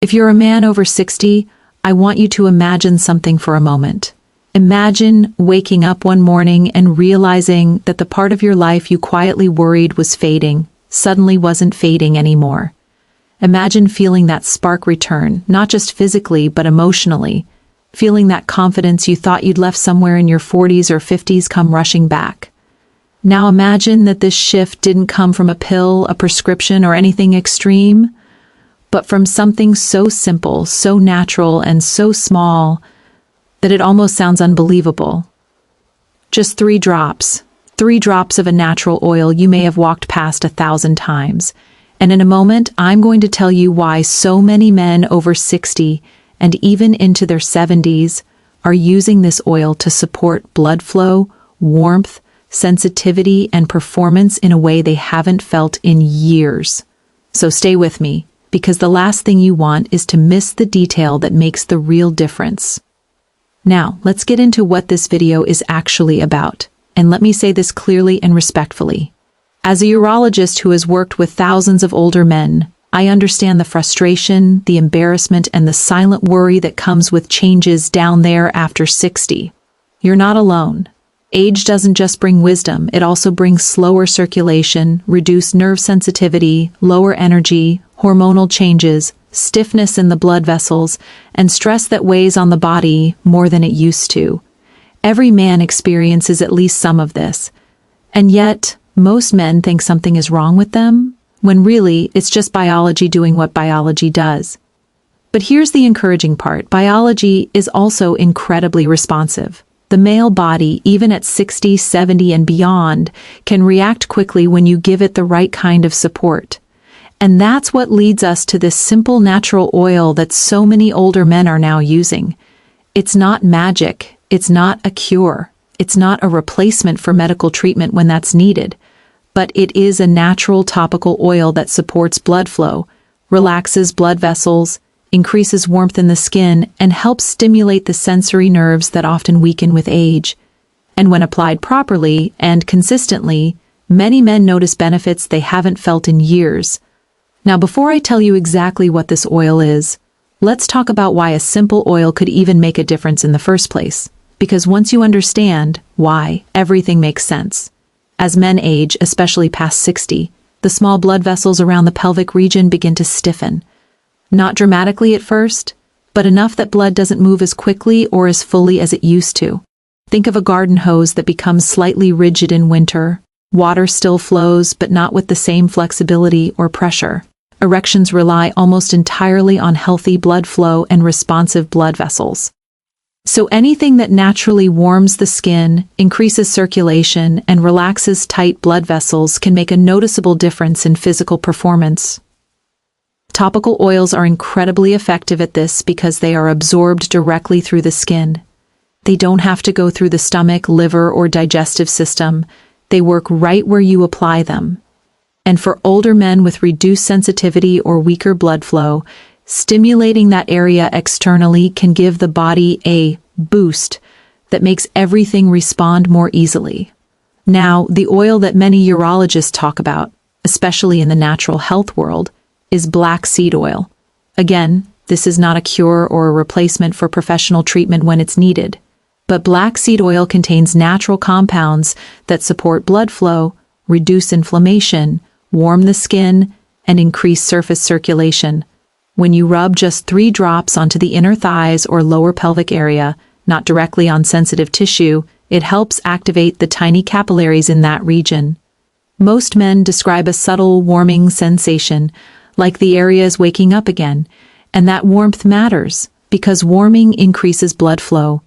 If you're a man over 60, I want you to imagine something for a moment. Imagine waking up one morning and realizing that the part of your life you quietly worried was fading, suddenly wasn't fading anymore. Imagine feeling that spark return, not just physically but emotionally, feeling that confidence you thought you'd left somewhere in your 40s or 50s come rushing back. Now imagine that this shift didn't come from a pill, a prescription, or anything extreme, but from something so simple, so natural, and so small that it almost sounds unbelievable. Just 3 drops of a natural oil you may have walked past 1,000 times. And in a moment, I'm going to tell you why so many men over 60 and even into their 70s are using this oil to support blood flow, warmth, sensitivity, and performance in a way they haven't felt in years. So stay with me, because the last thing you want is to miss the detail that makes the real difference. Now, let's get into what this video is actually about, and let me say this clearly and respectfully. As a urologist who has worked with thousands of older men, I understand the frustration, the embarrassment, and the silent worry that comes with changes down there after 60. You're not alone. Age doesn't just bring wisdom, it also brings slower circulation, reduced nerve sensitivity, lower energy, hormonal changes, stiffness in the blood vessels, and stress that weighs on the body more than it used to. Every man experiences at least some of this. And yet, most men think something is wrong with them, when really it's just biology doing what biology does. But here's the encouraging part. Biology is also incredibly responsive. The male body, even at 60, 70, and beyond, can react quickly when you give it the right kind of support. And that's what leads us to this simple natural oil that so many older men are now using. It's not magic. It's not a cure. It's not a replacement for medical treatment when that's needed. But it is a natural topical oil that supports blood flow, relaxes blood vessels, increases warmth in the skin, and helps stimulate the sensory nerves that often weaken with age. And when applied properly and consistently, many men notice benefits they haven't felt in years. Now, before I tell you exactly what this oil is, let's talk about why a simple oil could even make a difference in the first place. Because once you understand why, everything makes sense. As men age, especially past 60, the small blood vessels around the pelvic region begin to stiffen. Not dramatically at first, but enough that blood doesn't move as quickly or as fully as it used to. Think of a garden hose that becomes slightly rigid in winter. Water still flows, but not with the same flexibility or pressure. Erections rely almost entirely on healthy blood flow and responsive blood vessels. So anything that naturally warms the skin, increases circulation, and relaxes tight blood vessels can make a noticeable difference in physical performance. Topical oils are incredibly effective at this because they are absorbed directly through the skin. They don't have to go through the stomach, liver, or digestive system. They work right where you apply them. And for older men with reduced sensitivity or weaker blood flow, stimulating that area externally can give the body a boost that makes everything respond more easily. Now, the oil that many urologists talk about, especially in the natural health world, is black seed oil. Again, this is not a cure or a replacement for professional treatment when it's needed. But black seed oil contains natural compounds that support blood flow, reduce inflammation, warm the skin, and increase surface circulation. When you rub just 3 drops onto the inner thighs or lower pelvic area, not directly on sensitive tissue, it helps activate the tiny capillaries in that region. Most men describe a subtle warming sensation, like the area is waking up again, and that warmth matters because warming increases blood flow.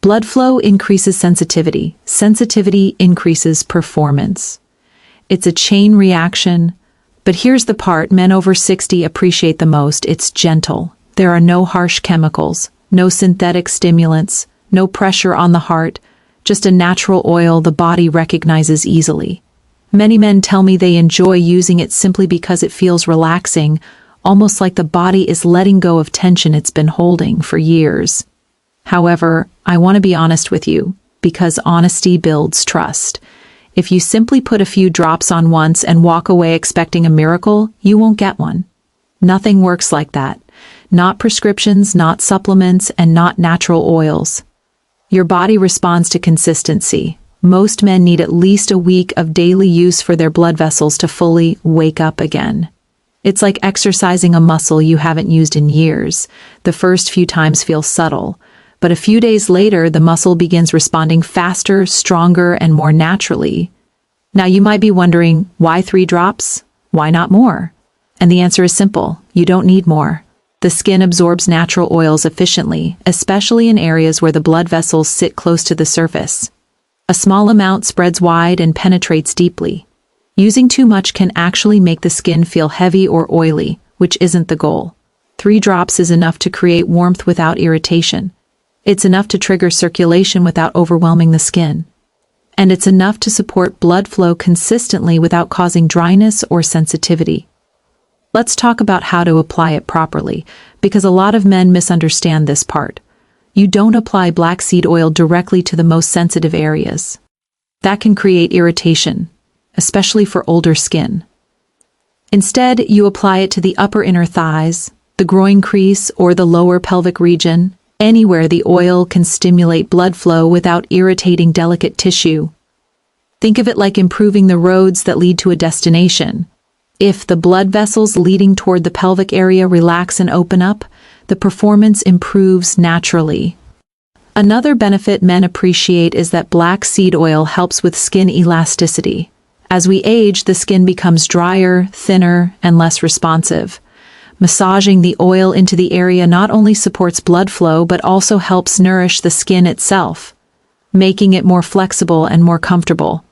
Blood flow increases sensitivity. Sensitivity increases performance. It's a chain reaction. But here's the part men over 60 appreciate the most. It's gentle. There are no harsh chemicals, no synthetic stimulants, no pressure on the heart, just a natural oil the body recognizes easily. Many men tell me they enjoy using it simply because it feels relaxing, almost like the body is letting go of tension it's been holding for years. However, I want to be honest with you, because honesty builds trust. If you simply put a few drops on once and walk away expecting a miracle, you won't get one. Nothing works like that. Not prescriptions, not supplements, and not natural oils. Your body responds to consistency. Most men need at least a week of daily use for their blood vessels to fully wake up again. It's like exercising a muscle you haven't used in years. The first few times feel subtle, but a few days later the muscle begins responding faster, stronger, and more naturally. Now you might be wondering, why 3 drops? Why not more? And the answer is simple: you don't need more. The skin absorbs natural oils efficiently, especially in areas where the blood vessels sit close to the surface. A small amount spreads wide and penetrates deeply. Using too much can actually make the skin feel heavy or oily, which isn't the goal. 3 drops is enough to create warmth without irritation. It's enough to trigger circulation without overwhelming the skin. And it's enough to support blood flow consistently without causing dryness or sensitivity. Let's talk about how to apply it properly, because a lot of men misunderstand this part. You don't apply black seed oil directly to the most sensitive areas. That can create irritation, especially for older skin. Instead, you apply it to the upper inner thighs, the groin crease, or the lower pelvic region, anywhere the oil can stimulate blood flow without irritating delicate tissue. Think of it like improving the roads that lead to a destination. If the blood vessels leading toward the pelvic area relax and open up, the performance improves naturally. Another benefit men appreciate is that black seed oil helps with skin elasticity. As we age, the skin becomes drier, thinner, and less responsive. Massaging the oil into the area not only supports blood flow but also helps nourish the skin itself, making it more flexible and more comfortable.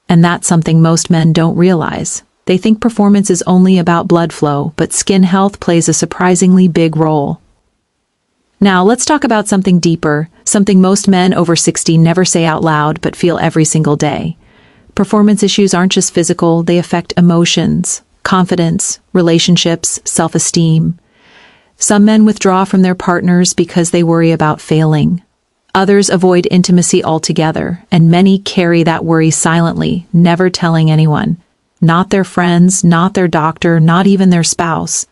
And that's something most men don't realize. They think performance is only about blood flow, but skin health plays a surprisingly big role. Now, let's talk about something deeper, something most men over 60 never say out loud but feel every single day. Performance issues aren't just physical, they affect emotions, confidence, relationships, self-esteem. Some men withdraw from their partners because they worry about failing. Others avoid intimacy altogether, and many carry that worry silently, never telling anyone. Not their friends, not their doctor, not even their spouse.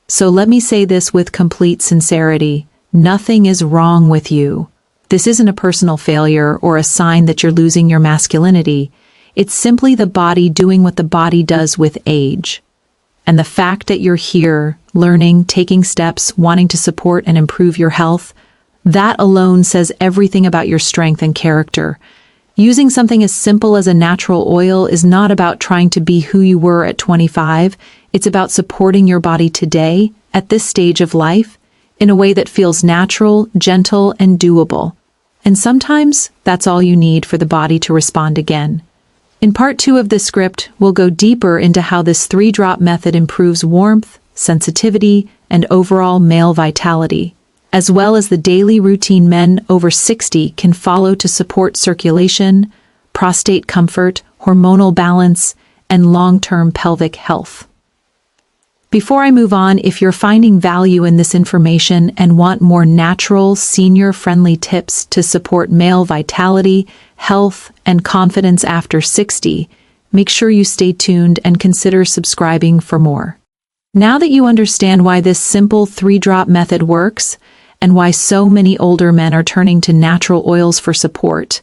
So let me say this with complete sincerity: nothing is wrong with you. This isn't a personal failure or a sign that you're losing your masculinity. It's simply the body doing what the body does with age. And the fact that you're here, learning, taking steps, wanting to support and improve your health, that alone says everything about your strength and character. Using something as simple as a natural oil is not about trying to be who you were at 25. It's about supporting your body today, at this stage of life, in a way that feels natural, gentle, and doable. And sometimes that's all you need for the body to respond again. In part 2 of this script, we'll go deeper into how this 3-drop method improves warmth, sensitivity, and overall male vitality, as well as the daily routine men over 60 can follow to support circulation, prostate comfort, hormonal balance, and long-term pelvic health. Before I move on, if you're finding value in this information and want more natural, senior-friendly tips to support male vitality, health, and confidence after 60, make sure you stay tuned and consider subscribing for more. Now that you understand why this simple 3-drop method works, and why so many older men are turning to natural oils for support,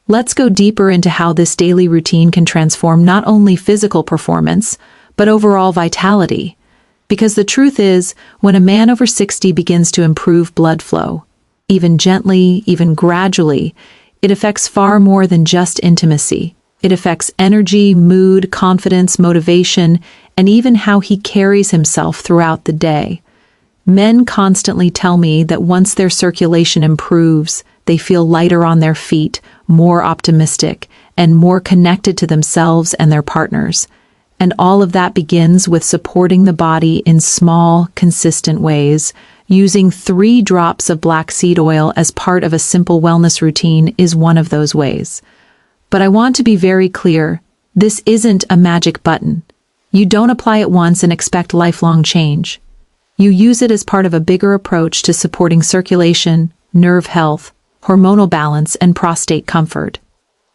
let's go deeper into how this daily routine can transform not only physical performance, but overall vitality. Because the truth is, when a man over 60 begins to improve blood flow, even gently, even gradually, it affects far more than just intimacy. It affects energy, mood, confidence, motivation, and even how he carries himself throughout the day. Men constantly tell me that once their circulation improves, they feel lighter on their feet, more optimistic, and more connected to themselves and their partners. And all of that begins with supporting the body in small, consistent ways. Using 3 drops of black seed oil as part of a simple wellness routine is one of those ways. But I want to be very clear, this isn't a magic button. You don't apply it once and expect lifelong change. You use it as part of a bigger approach to supporting circulation, nerve health, hormonal balance, and prostate comfort.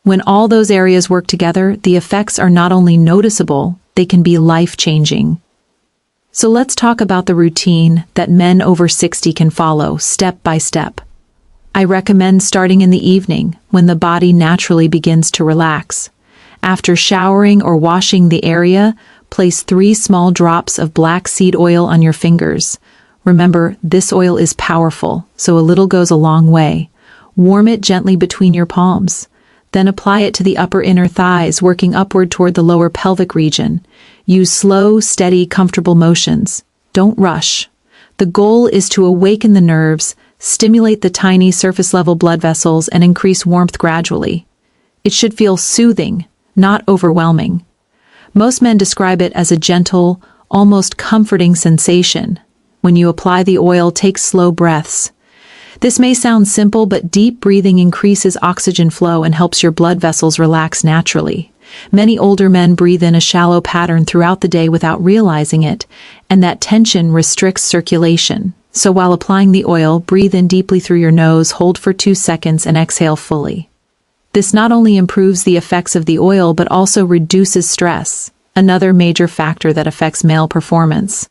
When all those areas work together, the effects are not only noticeable, they can be life-changing. So let's talk about the routine that men over 60 can follow step by step. I recommend starting in the evening when the body naturally begins to relax. After showering or washing the area, place 3 small drops of black seed oil on your fingers. Remember, this oil is powerful, so a little goes a long way. Warm it gently between your palms. Then apply it to the upper inner thighs, working upward toward the lower pelvic region. Use slow, steady, comfortable motions. Don't rush. The goal is to awaken the nerves, stimulate the tiny surface-level blood vessels, and increase warmth gradually. It should feel soothing, not overwhelming. Most men describe it as a gentle, almost comforting sensation. When you apply the oil, take slow breaths. This may sound simple, but deep breathing increases oxygen flow and helps your blood vessels relax naturally. Many older men breathe in a shallow pattern throughout the day without realizing it, and that tension restricts circulation. So while applying the oil, breathe in deeply through your nose, hold for 2 seconds, and exhale fully. This not only improves the effects of the oil but also reduces stress, another major factor that affects male performance.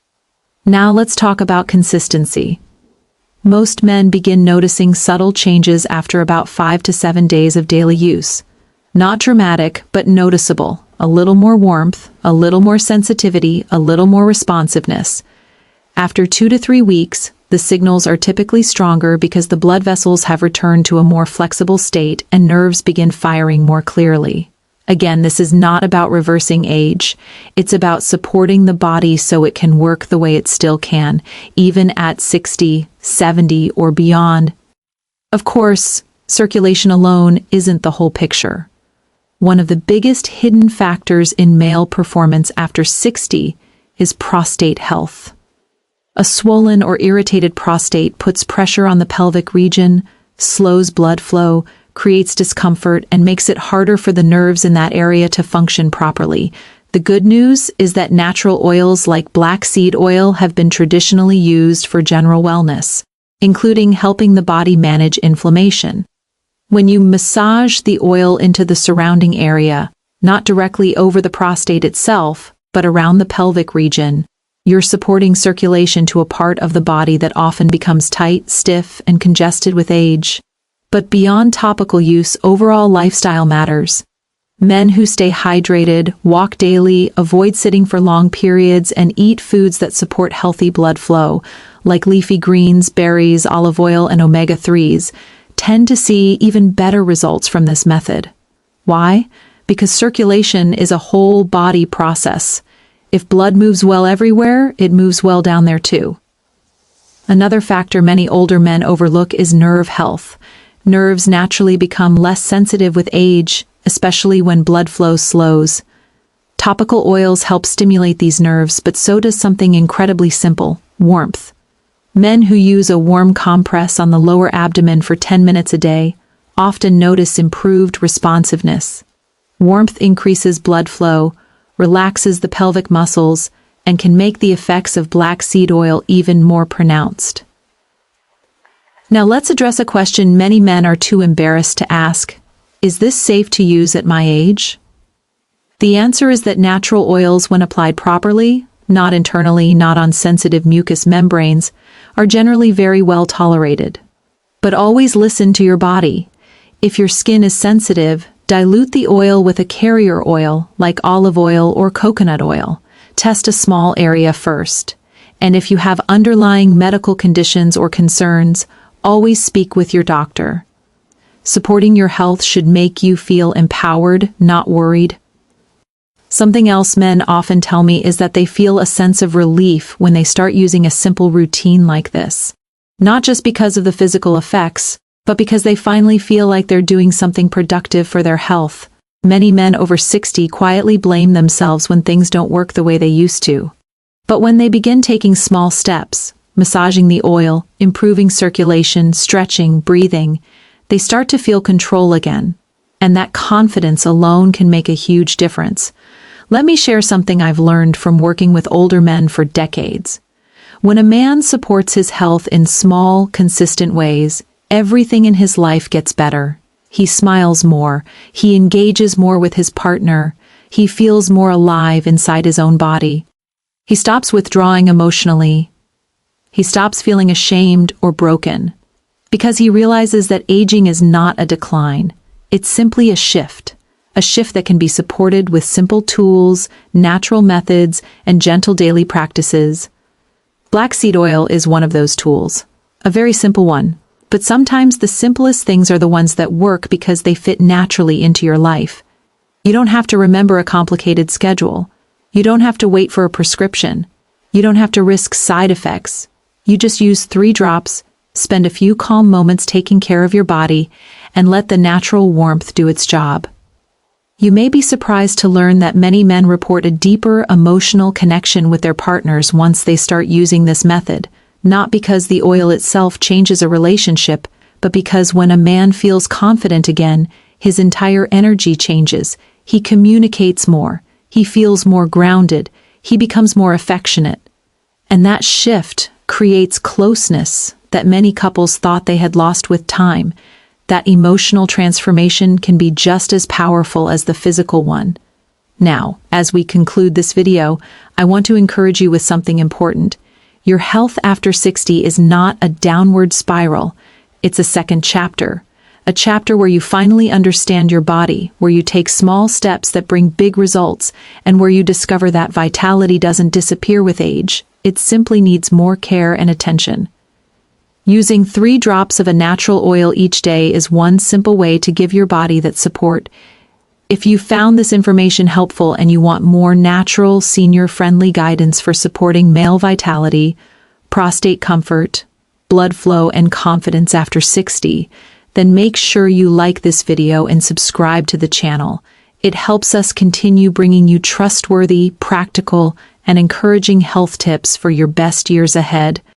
Now let's talk about consistency. Most men begin noticing subtle changes after about 5 to 7 days of daily use. Not dramatic, but noticeable. A little more warmth, a little more sensitivity, a little more responsiveness. After 2 to 3 weeks, the signals are typically stronger because the blood vessels have returned to a more flexible state and nerves begin firing more clearly. Again, this is not about reversing age. It's about supporting the body so it can work the way it still can, even at 60, 70, or beyond. Of course, circulation alone isn't the whole picture. One of the biggest hidden factors in male performance after 60 is prostate health. A swollen or irritated prostate puts pressure on the pelvic region, slows blood flow, creates discomfort, and makes it harder for the nerves in that area to function properly. The good news is that natural oils like black seed oil have been traditionally used for general wellness, including helping the body manage inflammation. When you massage the oil into the surrounding area, not directly over the prostate itself, but around the pelvic region, you're supporting circulation to a part of the body that often becomes tight, stiff, and congested with age. But beyond topical use, overall lifestyle matters. Men who stay hydrated, walk daily, avoid sitting for long periods, and eat foods that support healthy blood flow, like leafy greens, berries, olive oil, and omega-3s, tend to see even better results from this method. Why? Because circulation is a whole body process. If blood moves well everywhere, it moves well down there too. Another factor many older men overlook is nerve health. Nerves naturally become less sensitive with age, especially when blood flow slows. Topical oils help stimulate these nerves, but so does something incredibly simple: warmth. Men who use a warm compress on the lower abdomen for 10 minutes a day often notice improved responsiveness. Warmth increases blood flow, relaxes the pelvic muscles, and can make the effects of black seed oil even more pronounced. Now let's address a question many men are too embarrassed to ask. Is this safe to use at my age? The answer is that natural oils, when applied properly, not internally, not on sensitive mucous membranes, are generally very well tolerated. But always listen to your body. If your skin is sensitive, dilute the oil with a carrier oil like olive oil or coconut oil. Test a small area first. And if you have underlying medical conditions or concerns, always speak with your doctor. Supporting your health should make you feel empowered, not worried. Something else men often tell me is that they feel a sense of relief when they start using a simple routine like this. Not just because of the physical effects, but because they finally feel like they're doing something productive for their health. Many men over 60 quietly blame themselves when things don't work the way they used to. But when they begin taking small steps, massaging the oil, improving circulation, stretching, breathing, they start to feel control again. And that confidence alone can make a huge difference. Let me share something I've learned from working with older men for decades. When a man supports his health in small, consistent ways, everything in his life gets better. He smiles more, he engages more with his partner, he feels more alive inside his own body. He stops withdrawing emotionally. He stops feeling ashamed or broken, because he realizes that aging is not a decline. It's simply a shift that can be supported with simple tools, natural methods, and gentle daily practices. Black seed oil is one of those tools, a very simple one, but sometimes the simplest things are the ones that work because they fit naturally into your life. You don't have to remember a complicated schedule. You don't have to wait for a prescription. You don't have to risk side effects. You just use 3 drops, spend a few calm moments taking care of your body, and let the natural warmth do its job. You may be surprised to learn that many men report a deeper emotional connection with their partners once they start using this method, not because the oil itself changes a relationship, but because when a man feels confident again, his entire energy changes. He communicates more. He feels more grounded. He becomes more affectionate. And that shift creates closeness that many couples thought they had lost with time. That emotional transformation can be just as powerful as the physical one. Now, as we conclude this video, I want to encourage you with something important. Your health after 60 is not a downward spiral. It's a second chapter. A chapter where you finally understand your body, where you take small steps that bring big results, and where you discover that vitality doesn't disappear with age. It simply needs more care and attention. Using 3 drops of a natural oil each day is one simple way to give your body that support. If you found this information helpful and you want more natural, senior-friendly guidance for supporting male vitality, prostate comfort, blood flow, and confidence after 60, then make sure you like this video and subscribe to the channel. It helps us continue bringing you trustworthy, practical, and encouraging health tips for your best years ahead.